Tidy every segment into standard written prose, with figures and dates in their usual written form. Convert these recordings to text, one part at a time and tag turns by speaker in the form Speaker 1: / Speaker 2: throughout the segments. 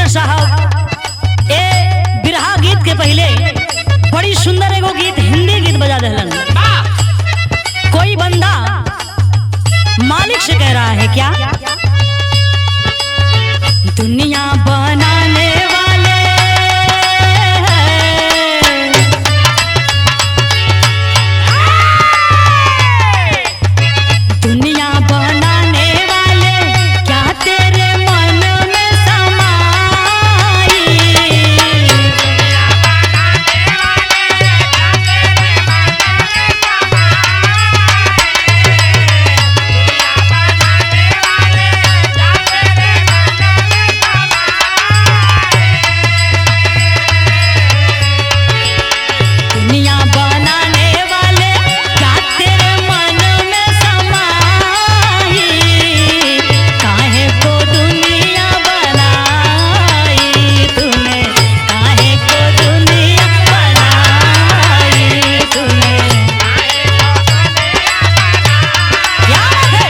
Speaker 1: साहब ए बिरहा गीत के पहले बड़ी सुंदर एगो गीत हिंदी गीत बजा दहलन। कोई बंदा मालिक से कह रहा है क्या, दुनिया बनाने वाले दुनिया बनाने वाले क्या तेरे मन में समाई, दुनिया बनाने वाले क्या तेरे मन में समाई, काहे को दुनिया बनाई तूने, काहे को दुनिया बनाई तूने, क्या बात है?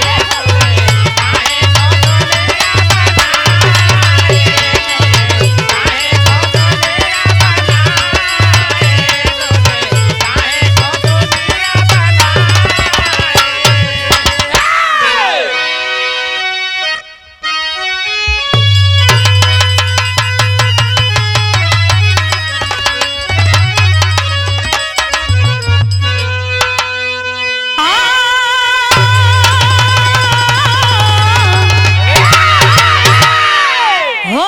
Speaker 1: हो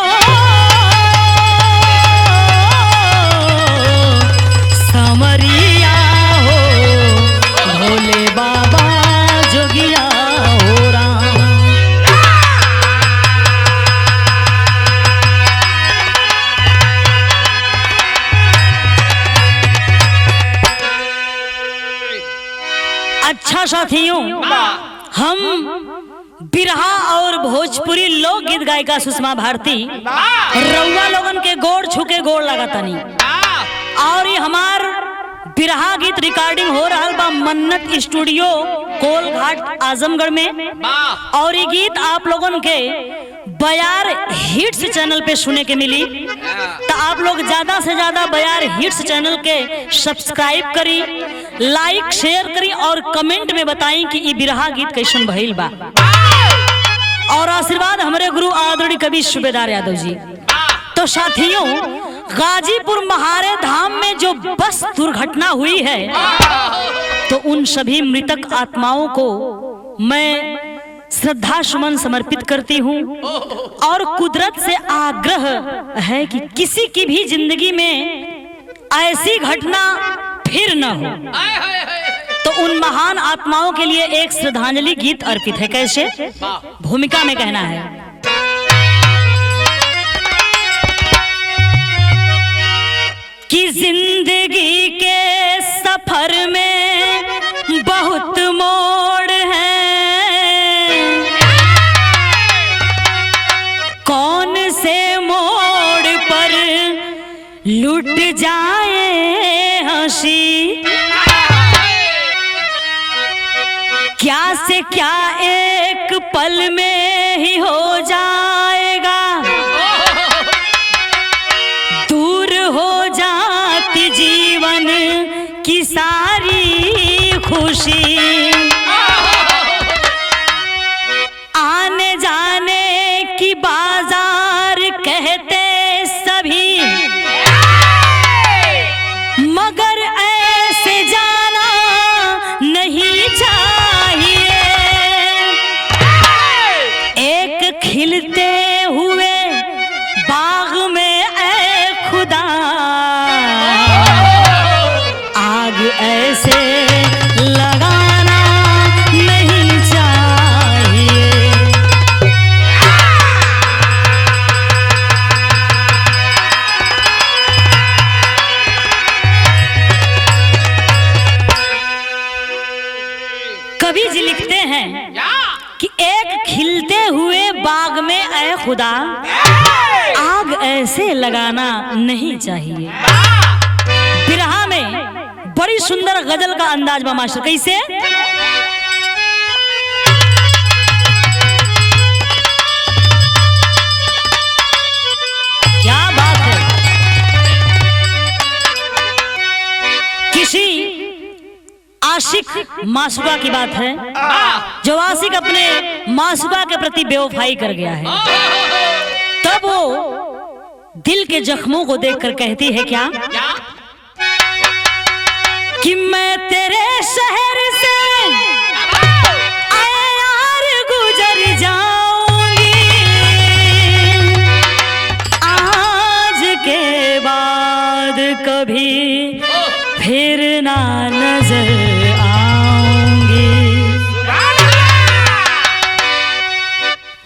Speaker 1: समरिया हो भोले बाबा जोगिया हो राम। अच्छा साथियों, हम बिरहा और भोजपुरी लोक गीत गायिका सुषमा भारती रउआ लोगन के गोड़ छुके गोड़ लगातानी, और ये हमार बिरहा गीत रिकॉर्डिंग हो रहा बा मन्नत स्टूडियो कोलघाट आजमगढ़ में, और ये गीत आप लोगन के बयार हिट्स चैनल पे सुने के मिली। तो आप लोग ज्यादा से ज्यादा बयार हिट्स चैनल के सब्सक्राइब करी, लाइक शेयर करी और कमेंट में बताई कि ये बिरहा गीत कैसन भइल बा, और आशीर्वाद हमारे गुरु आदरणीय कवि सूबेदार यादव जी। तो साथियों, गाजीपुर महारे धाम में जो बस दुर्घटना हुई है, तो उन सभी मृतक आत्माओं को मैं श्रद्धा सुमन समर्पित करती हूँ, और कुदरत से आग्रह है कि किसी की भी जिंदगी में ऐसी घटना फिर न हो। तो उन महान आत्माओं के लिए एक श्रद्धांजलि गीत अर्पित है। कैसे? भूमिका में कहना है, कि जिंदगी के सफर में बहुत मोड़ हैं, कौन से मोड़ पर लुट जाए हंसी, क्या से क्या एक पल में ही हो जाएगा, दूर हो जाती जीवन की सारी खुशी, आने जाने की बाजार कहते सभी, मगर ऐसे जाना नहीं चाहिए, एक खिलते हुए बाग में ऐ खुदा आग ऐसे लगाना नहीं चाहिए। कवि जी लिखते हैं कि एक खिलते हुए बाग में ऐ खुदा आग ऐसे लगाना नहीं चाहिए। बिरहा में बड़ी सुंदर गजल का अंदाज बा मास्टर। कैसे? मासूका की बात है, जो आशिक अपने मासूका के प्रति बेवफाई कर गया है, तब वो दिल के जख्मों को देखकर कहती है क्या कि मैं तेरे शहर से आए यार गुजर जाऊंगी, आज के बाद कभी फिर ना नजर आऊंगी,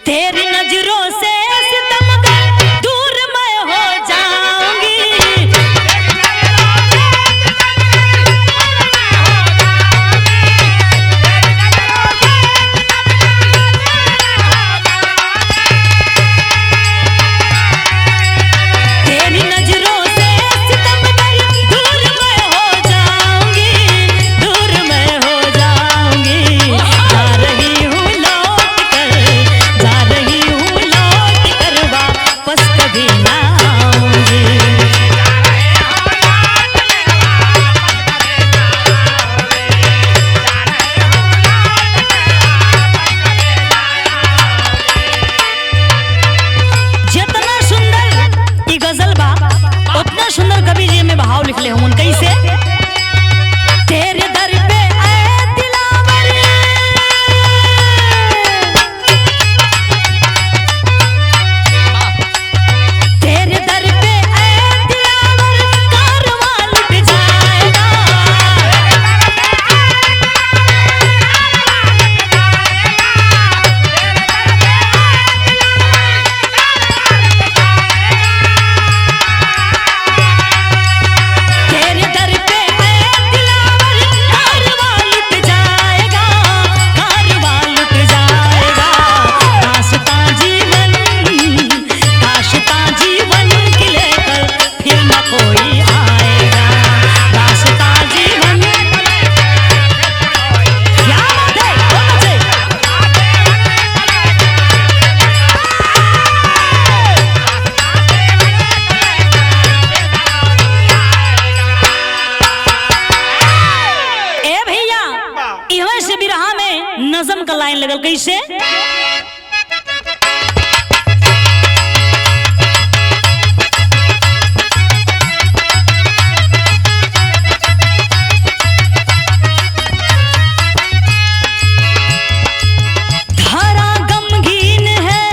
Speaker 1: तेरी नजरों से सितमगर दूर मैं हो जाऊंगी, तेरी नजरों से सितमगर दूर मैं हो जाऊंगी, दूर मैं हो जाऊंगी, जा रही हूँ लौट कर वापस कभी ना आऊंगी। जितना सुंदर ई गजल बा उतना सुंदर कवि जी में भाव लिखले हूँ कैसे तेरे दर पे आए दिलावर, तेरे दर पे आए दिलावर कारवां लुट जाएगा, तेरे दर पे आए दिलावर कारवां लुट जाएगा, कारवां लुट जाएगा, दास्तां जीवन की लेकर फिर न कोई आएगा, दास्तां जीवन क्या बात है, बहुत अच्छे। ए भैया इहवे से बिरहा में नज़म का लाइन लगल कैसे धरा गमगीन है,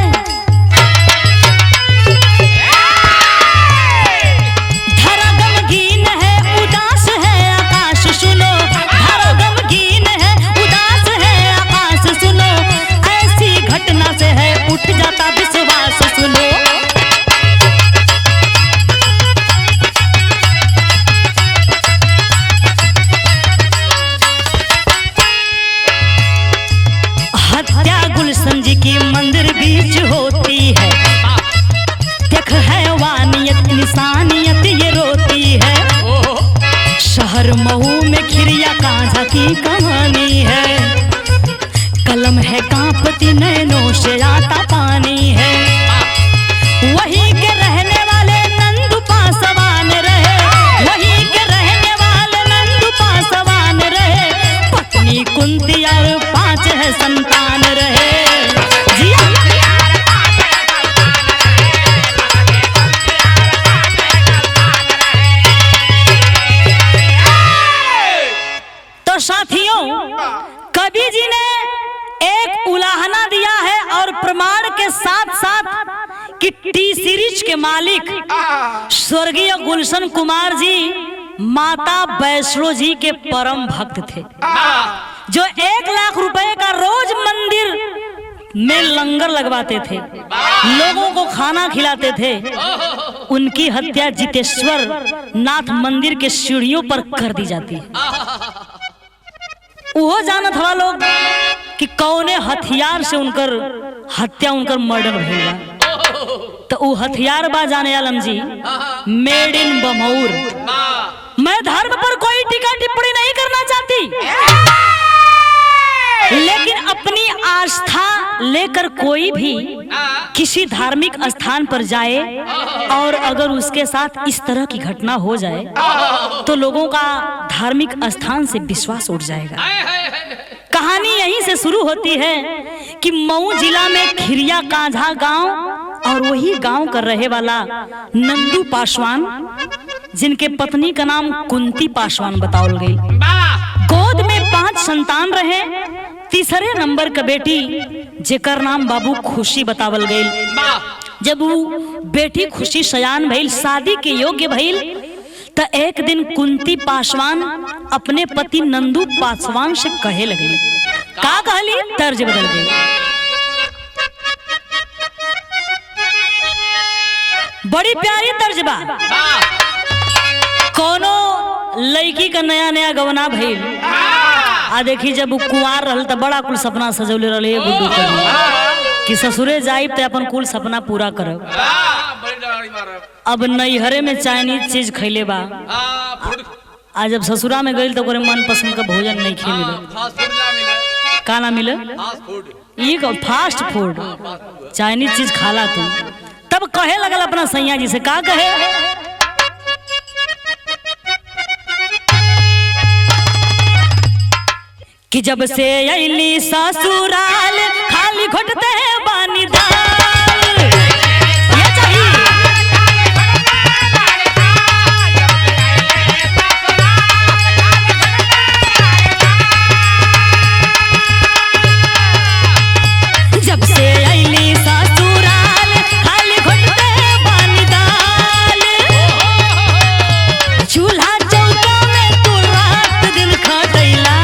Speaker 1: धरा गमगीन है, उदास है आकाश सुनो, धरा गमगीन है, उदास है आकाश सुनो, ऐसी घटना से है उठ जाता विश्वास सुनो, हत्या गुलशन जी की मंदिर बीच होती है, देख हैवानियत इंसानियत ये रोती है, शहर महू में खिरिया कांझा की कहानी है, कलम है कांपती नैनों से आता पानी है, वहीं के रहने वाले नंदू पासवान रहे, वहीं के रहने वाले नंदू पासवान रहे, पत्नी कुंती और 5 है संतान रहे, जिया तो साथियों कवि जी ने एक उलाहना दिया है और प्रमाण के साथ साथ कि टी सीरीज के मालिक स्वर्गीय गुलशन कुमार जी माता वैष्णो जी के परम भक्त थे, जो 1 लाख रुपए का रोज मंदिर में लंगर लगवाते थे, लोगों को खाना खिलाते थे। उनकी हत्या जितेश्वर नाथ मंदिर के सीढ़ियों पर कर दी जाती है। वो जानत हवा लोग कि कौने हथियार से उनकर हत्या उनकर मर्डर हुआ, तो वो हथियार बा जाने आलम जी मेड इन बमौर। मैं धर्म पर कोई टीका टिप्पणी नहीं करना चाहती, लेकिन अपनी आस्था लेकर कोई भी किसी धार्मिक स्थान पर जाए और अगर उसके साथ इस तरह की घटना हो जाए तो लोगों का धार्मिक स्थान से विश्वास उठ जाएगा। कहानी यहीं से शुरू होती है कि मऊ जिला में खिरिया कांझा गांव और वही गांव का रहे वाला नंदू पासवान, जिनके पत्नी का नाम कुंती पासवान बतावल गई। गोद में 5 संतान रहे। तीसरे नंबर का बेटी जेकर नाम बाबू खुशी बतावल गई। जब वो बेटी खुशी सयान भइल, शादी के योग्य भइल, तो एक दिन कुंती पासवान अपने पति नंदू पासवान से कहे लगली। का कहली? तर्ज बदल गई। बड़ी प्यारी तर्ज बा। कोनो लड़की का नया नया गवना भइल, आ देखी जब वो कुंवार रहल तो बड़ा कुल सपना सजौले रहले गुड्डू कि ससुरे जाइब तो अपन कुल सपना पूरा करब। अब नैहरे में चाइनीज चीज खैले बा, आ जब ससुरा में गई तो मन पसंद का भोजन नहीं खे मिले। का ना मिले? ये फास्ट फूड, चाइनीज चीज खाला तू। तब कहे लगल अपना सैया जी से, का कहे? कि जब से अली ससुराल खाली घुटते बानी दाल। ये चाहिए। जब से अली ससुराल खाली घुटते बानी दाल। चूल्हा चौका में तू रात दिन खटैला।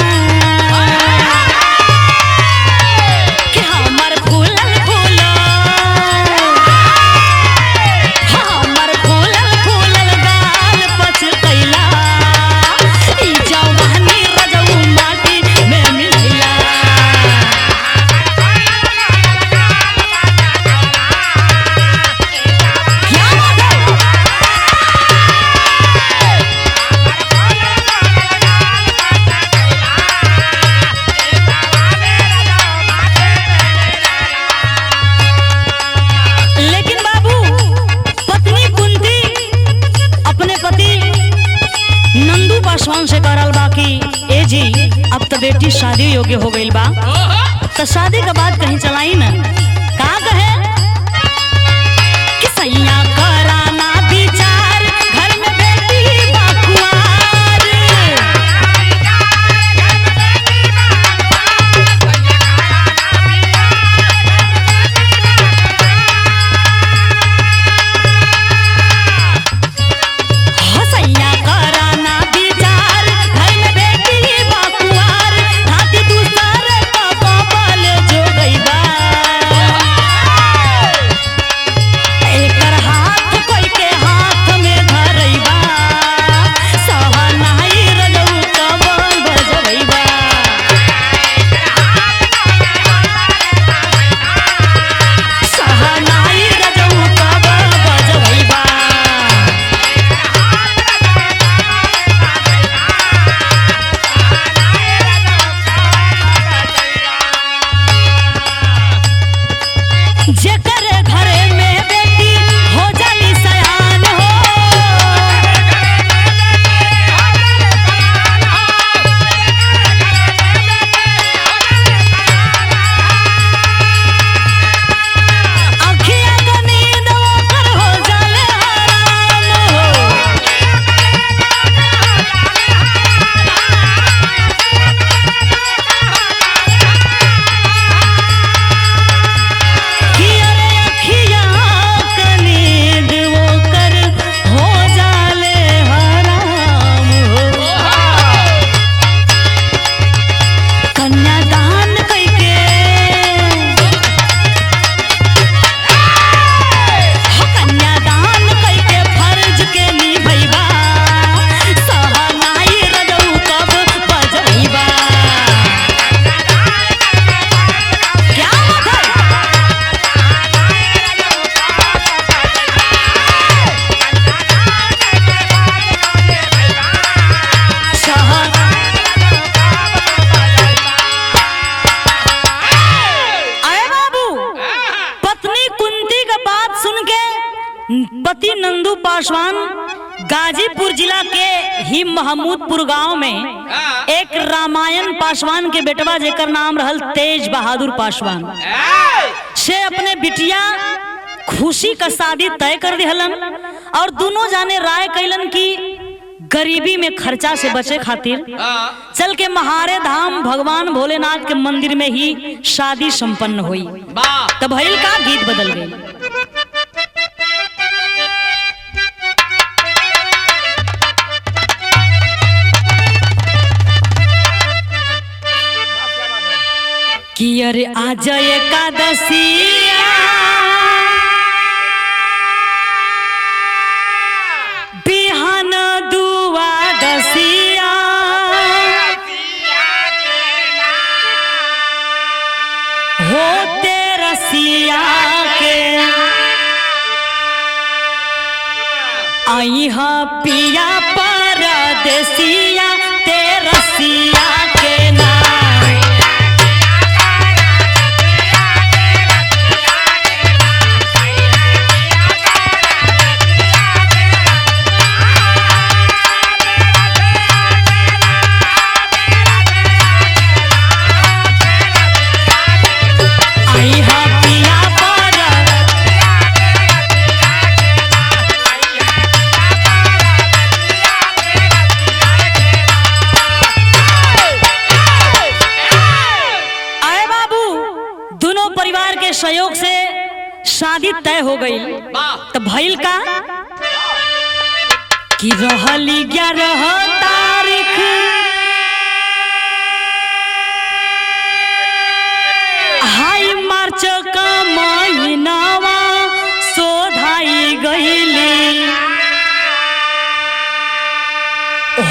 Speaker 1: से करल बाकी ए जी अब तो बेटी शादी योग्य हो गई बा, तो शादी के बाद कहीं चलाई ना। का कहे कि सैया कराना विचार घर में बेटी बाकुआर। पति नंदू पासवान गाजीपुर जिला के ही महमूदपुर गांव में एक रामायण पासवान के बेटवा जेकर नाम रहल तेज बहादुर पासवान से अपने बिटिया खुशी का शादी तय कर दिहलन और दोनों जाने राय कैलन कि गरीबी में खर्चा से बचे खातिर चल के महारे धाम भगवान भोलेनाथ के मंदिर में ही शादी संपन्न हुई। तब भइल का गीत बदल गई। कि अरे आज एकादशिया बिहान दुआदशिया होते रसिया के आई हा पिया परदेसिया ते रसिया के ना। सहयोग से शादी तय हो गई। तो भइल का कि रहली 11 तारीख हाई मार्च का महीनावा सोधाई गईली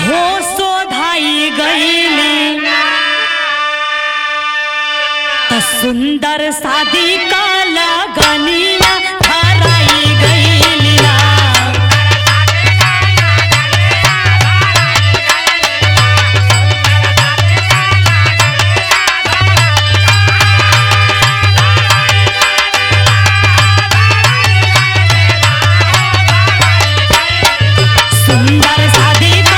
Speaker 1: हो सोधाई गईली सुंदर शादी का लगनिया धराई गईलिया। सुंदर शादी का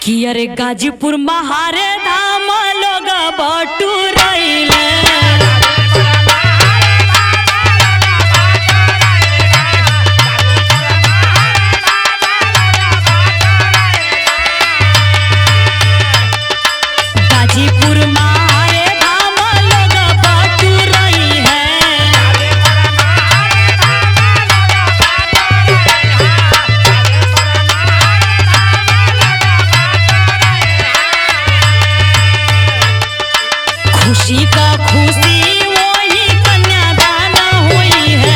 Speaker 1: कि अरे गाजीपुर महारे धाम लोग बटुरैले गाजीपुर महारे धाम लोग बटुरई है। खुशी का खुशी वही कन्यादान हुई है।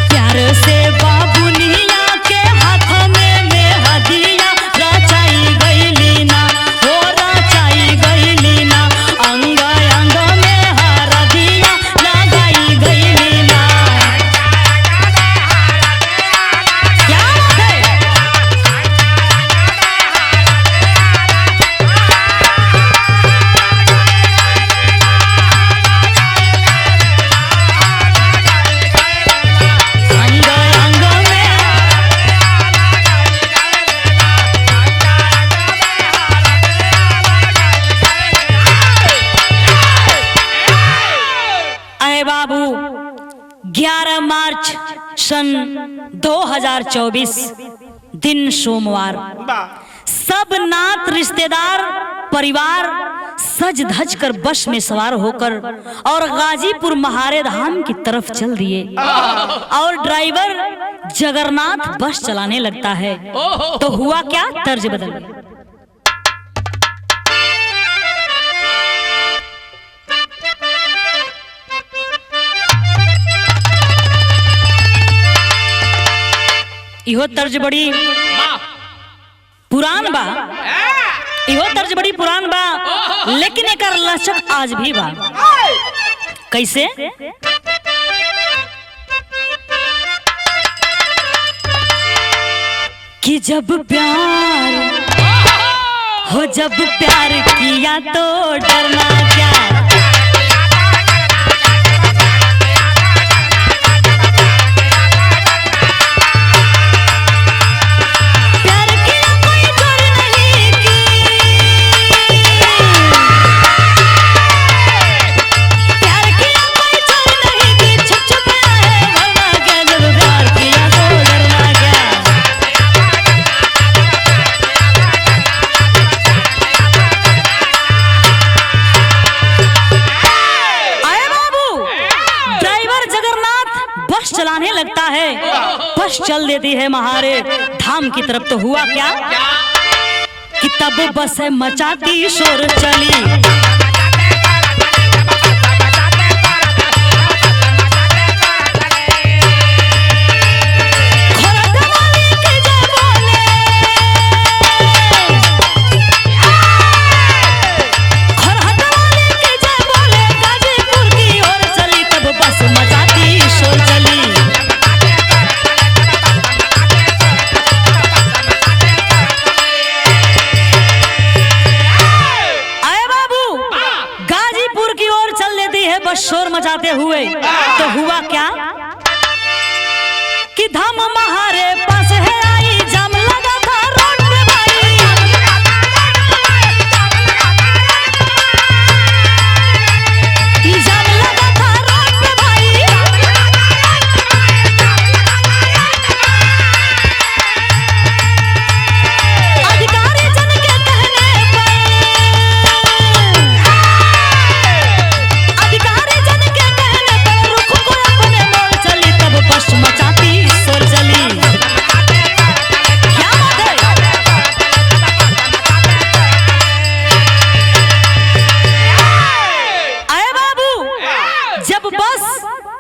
Speaker 1: प्यार से बाबुनिया के हाथ में मेहदिया रचाई गईली ना हो रचाई गईली ना अंग अंग में हरदिया लगाई गईली। बाबू 11 मार्च सन 2024 दिन सोमवार सब नात रिश्तेदार परिवार सज धज कर बस में सवार होकर और गाजीपुर महारे धाम की तरफ चल दिए और ड्राइवर जगन्नाथ बस चलाने लगता है। तो हुआ क्या, तर्ज बदल गया। इहो तर्ज बड़ी पुरान बा, इहो तर्ज बड़ी पुरान बा, लेकिन एकर लचक आज भी बा। कैसे? कि जब प्यार किया तो डरना क्या। चलाने लगता है, बस चल देती है महारे धाम की तरफ। तो हुआ क्या कि तब बस मचाती शोर चली। शोर मचाते हुए तो हुआ क्या कि धाम महारे पास है आई, जाम लगा था रोड पे भाई। जाम लगा था रोड पे भाई। अधिकारी जन के कहने पर मचाती शोर चली। क्या बात है? आए बाबू, जब बस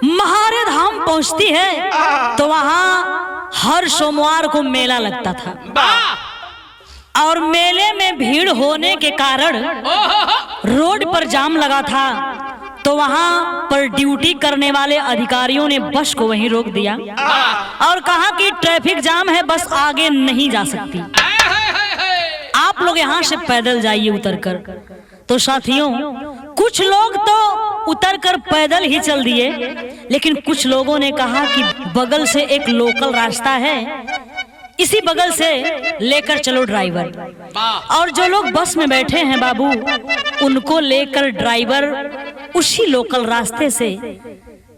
Speaker 1: महारे धाम पहुंचती है तो वहां हर सोमवार को मेला लगता था और मेले में भीड़ होने के कारण रोड पर जाम लगा था। तो वहां पर ड्यूटी करने वाले अधिकारियों ने बस को वहीं रोक दिया और कहा कि ट्रैफिक जाम है, बस आगे नहीं जा सकती, आप लोग यहाँ से पैदल जाइए उतरकर। तो साथियों, कुछ लोग तो उतरकर पैदल ही चल दिए, लेकिन कुछ लोगों ने कहा कि बगल से एक लोकल रास्ता है, इसी बगल से लेकर चलो ड्राइवर। और जो लोग बस में बैठे हैं बाबू, उनको लेकर ड्राइवर उसी लोकल रास्ते से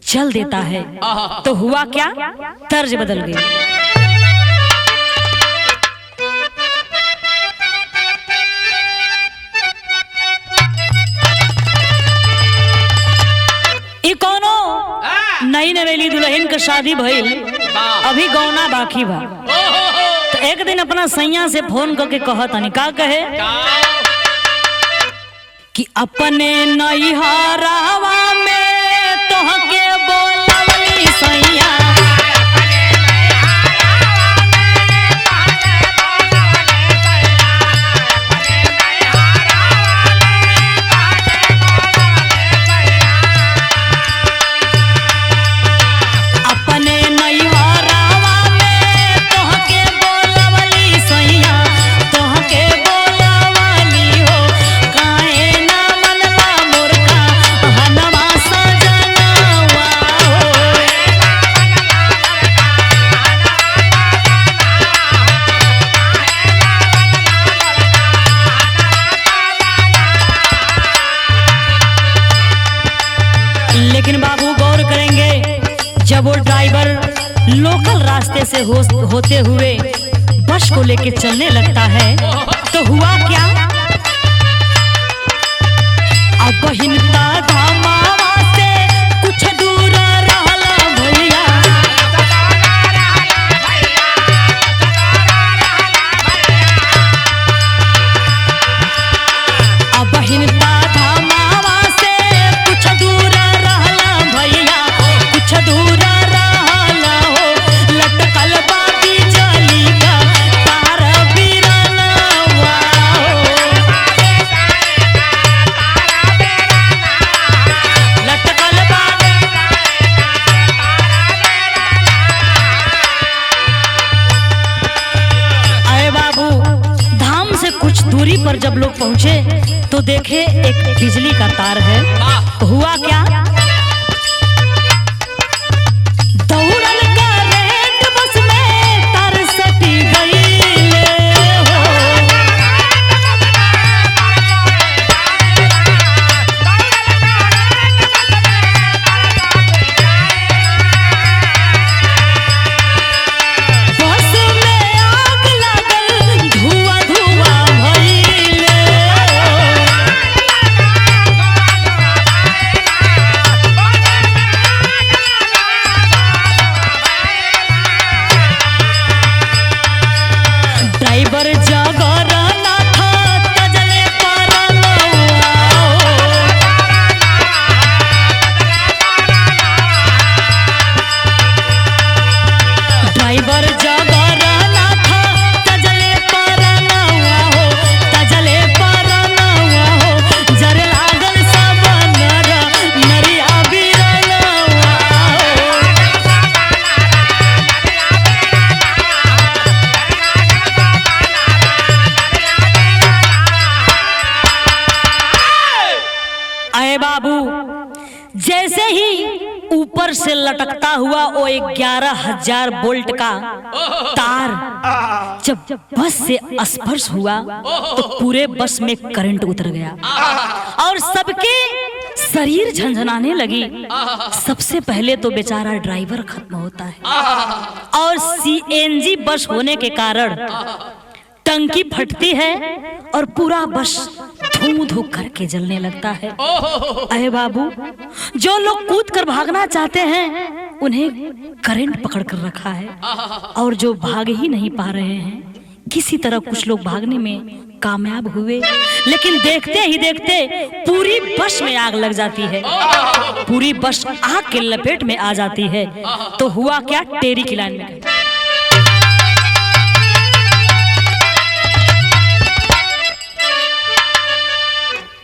Speaker 1: चल देता है। तो हुआ क्या, तर्ज बदल गई। ई कोनो नई नवेली दुल्हन का शादी भइल, अभी गौना बाकी बा। तो एक दिन अपना सैया से फोन करके कहतनी, का कहे कि अपने नैहरावा में तोहके बोलवली सैया। लेकिन बाबू गौर करेंगे, जब वो ड्राइवर लोकल रास्ते से होते हुए बस को लेके चलने लगता है तो हुआ क्या, अब बहिनता धामावा से कुछ दूर रहला भैया। अब बहिनता धामावा से कुछ दूर रहला भैया, कुछ दूर रहला हो, लटकल बाती जली का तार बिरनवा हो। पर जब लोग पहुंचे तो देखे एक बिजली का तार है। तो हुआ क्या, दौड़ल करंट बस में तार सटी गई हो। बस में आग लागल, धुआं धुआं भइले हो। ड्राइवर जगर ना था तजले परनवा हो। ड्राइवर जगर ना था तजले परनवा हो, तजले परनवा हो। जरे लागल सब नर नरिया बिरनवा हो। अरे बाबू, जैसे ही ऊपर से लटकता हुआ वो 11,000 वोल्ट का तार जब बस से स्पर्श हुआ तो पूरे बस में करंट उतर गया और सबके शरीर झंझनाने लगी। सबसे पहले तो बेचारा ड्राइवर खत्म होता है और सीएनजी बस होने के कारण टंकी फटती है और पूरा बस धू धू करके जलने लगता है। अरे बाबू, जो लोग कूद कर भागना चाहते हैं उन्हें करंट पकड़ कर रखा है और जो भाग ही नहीं पा रहे हैं, किसी तरह कुछ लोग भागने में कामयाब हुए, लेकिन देखते ही देखते पूरी बस में आग लग जाती है। पूरी बस आग के लपेट में आ जाती है। तो हुआ क्या, टेरी की लाइन में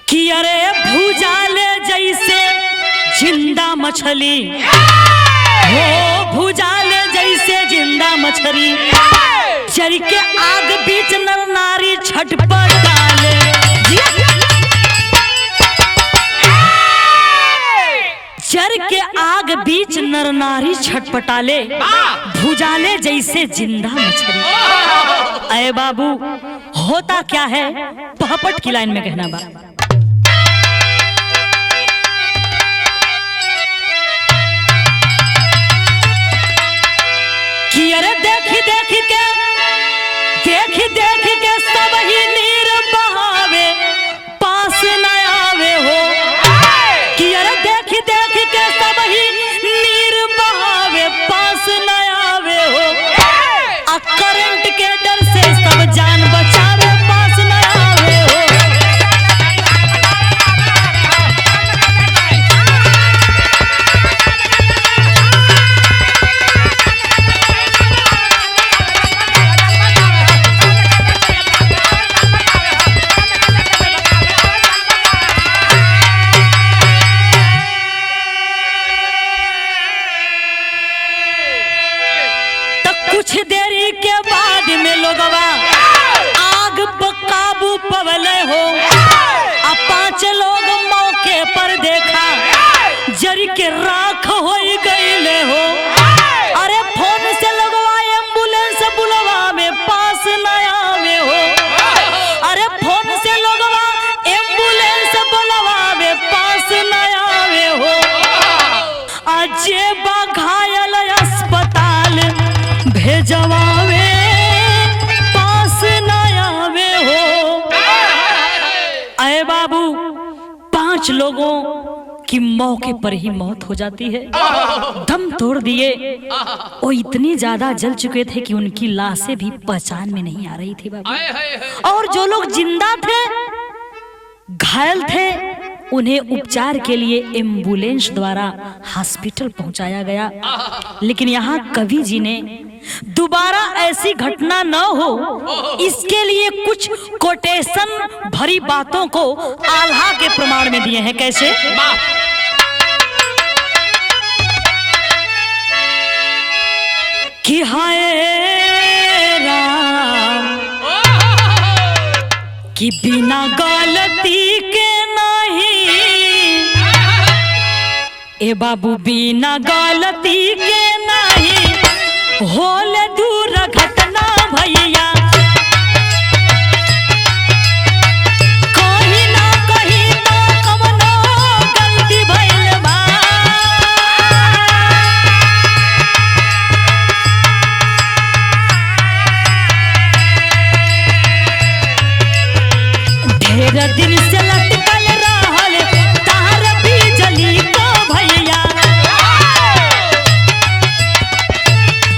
Speaker 1: कि अरे भुजाले जैसे जिंदा मछली हो, भुजाले जैसे जिंदा मछली, चर के आग बीच नर नारी छटपटाले। चर के आग बीच नर नारी छटपटाले, भुजाले जैसे जिंदा मछली। अरे बाबू, होता क्या है, पहपट की लाइन में कहना बा। कि अरे देखी देखी के सब ही नीर बहावे, पास न आवे हो। कि अरे देखी के सब ही नीर बहावे, पास न आवे हो। आ करंट के डर से सब जान बचावे, पास न आवे हो। कुछ देरी के बाद में लोगवा आग पर काबू पवले हो। अब 5 लोग मौके पर देखा, जरी के राख हो गईले हो। अरे फोन से लगवा एम्बुलेंस बुलवा में, पास न आवे हो। अरे फोन से लगवा एम्बुलेंस बुलवा में, पास न आवे हो। अजेबा घायल अस्पताल भेजवावे, पास न आवे हो। अरे बाबू, 5 लोगों की मौके पर ही मौत हो जाती है, दम तोड़ दिए। वो इतनी ज्यादा जल चुके थे कि उनकी लाशें भी पहचान में नहीं आ रही थी बाबू। और जो लोग जिंदा थे, घायल थे, उन्हें उपचार के लिए एम्बुलेंस द्वारा हॉस्पिटल पहुंचाया गया। लेकिन यहाँ कवि जी ने दोबारा ऐसी घटना न हो, इसके लिए कुछ कोटेशन भरी बातों को आल्हा के प्रमाण में दिए हैं। कैसे? कि हाय राम, कि बिना गलती के नहीं ए बाबू बिना गलती के नहीं होल दूर घटना भैया कहीं ना कहीं तो कवनो गलती भइल बा ढेर दिन से लटकल रहल तार बिजली को भैया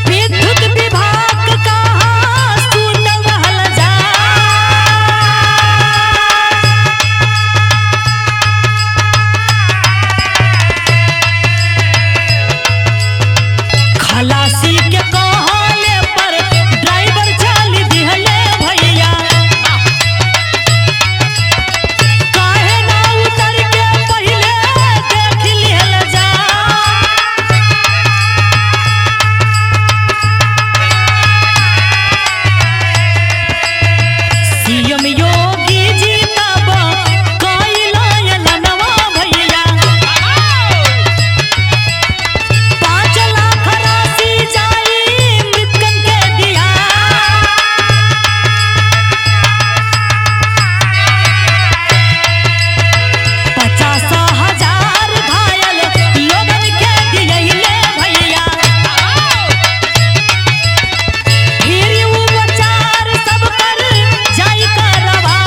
Speaker 1: विद्युत विभाग कहाँ सुन रहल जा खलासी के कहले पर ड्राइवर चल दिहले भैया काहे ना उतर के पहिले देख लिहल जा सीएम योगी जी तब कइला एलनवा भैया 5 लाख राशि जाई मृतकन के दिया 50,000 घायल लोगन के दियले भैया फिर उपचार सब कर जाई करवा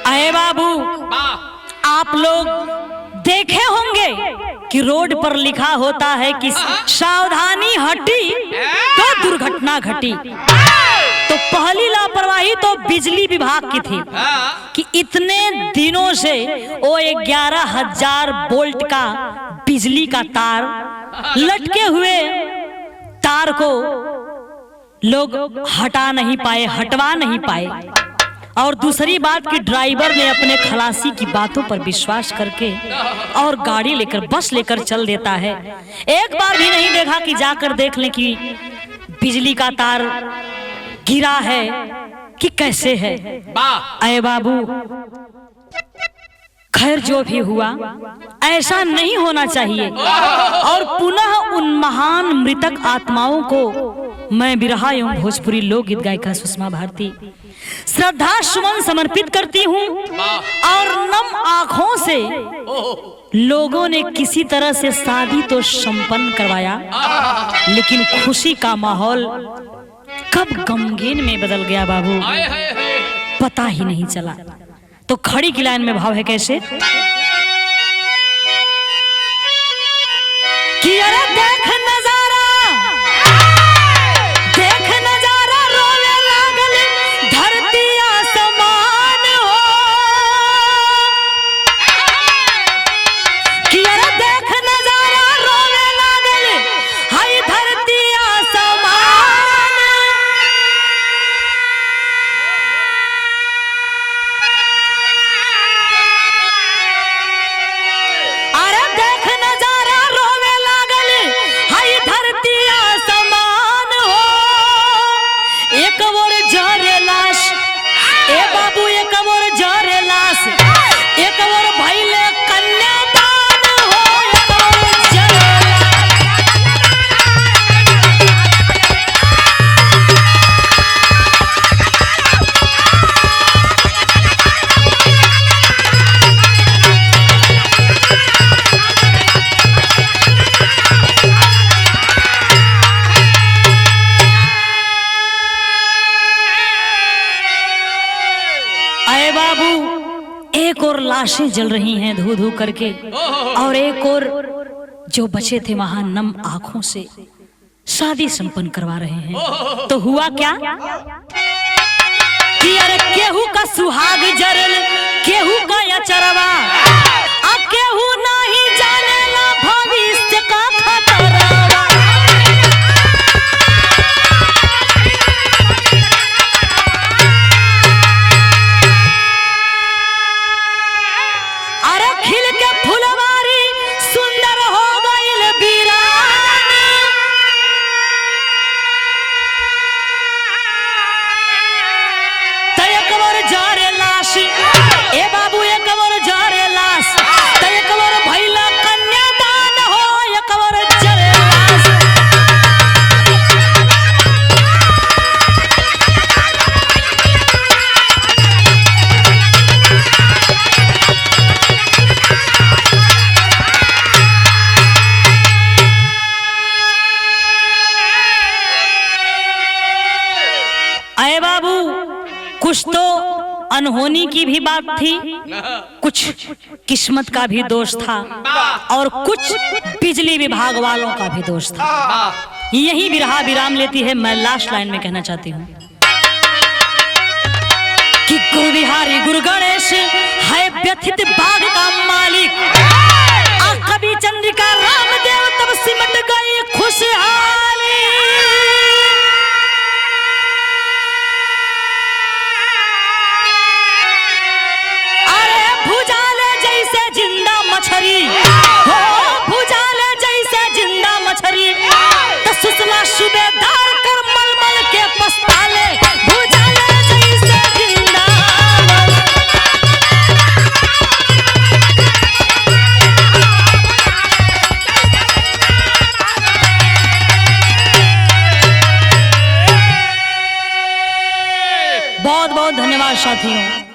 Speaker 1: अरे बाबू आप लोग देखे होंगे कि रोड पर लिखा होता है कि सावधानी हटी तो दुर्घटना घटी। तो पहली लापरवाही तो बिजली विभाग की थी कि इतने दिनों से वो 11,000 वोल्ट का बिजली का तार लटके हुए तार को लोग हटा नहीं पाए, हटवा नहीं पाए। और दूसरी बात कि ड्राइवर ने अपने खलासी की बातों पर विश्वास करके और गाड़ी लेकर बस लेकर चल देता है। एक बार भी नहीं देखा कि जाकर देख लें कि बिजली का तार गिरा है कि कैसे है। अरे बाबू खैर जो भी हुआ ऐसा नहीं होना चाहिए। और पुनः उन महान मृतक आत्माओं को मैं बिरहा एवं भोजपुरी लोकगीत गायिका सुषमा भारती श्रद्धा सुमन समर्पित करती हूँ। और नम आंखों से लोगों ने किसी तरह से शादी तो संपन्न करवाया, लेकिन खुशी का माहौल कब गमगीन में बदल गया बाबू पता ही नहीं चला। तो खड़ी की लाइन में भाव है कैसे कि अरे देख नजारा रोने लागल धरती आसमान हो कि अरे देख नजारा रोने लागल हाय धरती आसमान। अरे देख नजारा रोने लागल हाय धरती आसमान हो। एक और जरे लाश ए बाबू एक और जरे लाश एक और भइले कन्यादान हो। एक और जरे अरे बाबू एक और लाशें जल रही हैं धू धू करके और एक और जो बचे थे वहां नम आंखों से शादी संपन्न करवा रहे हैं। तो हुआ क्या कि अरे केहू का सुहाग जरल केहू का अचरवा अब केहू नहीं जानेला भविष्य का खतरवा। अरे खिल के फुलवारी सुंदर हो गइल बीरा कुछ तो अनहोनी की भी बात थी, कुछ किस्मत का भी दोष था और कुछ बिजली विभाग वालों का भी दोष था। यही बिरहा विराम लेती है। मैं लास्ट लाइन में कहना चाहती हूँ कि गुरु बिहारी गुरु गणेश है व्यथित बाग का मालिक, कवि चंद्रिका रामदेव तब सिमट गई खुशहाली। अरे भुजाले जैसे जिंदा मछली हो, भुजाले जैसे जिंदा मछली, तो सुषमा सूबेदार कर मलमल के पस्ताले, भुजाले जैसे जिंदा। बहुत बहुत धन्यवाद साथियों।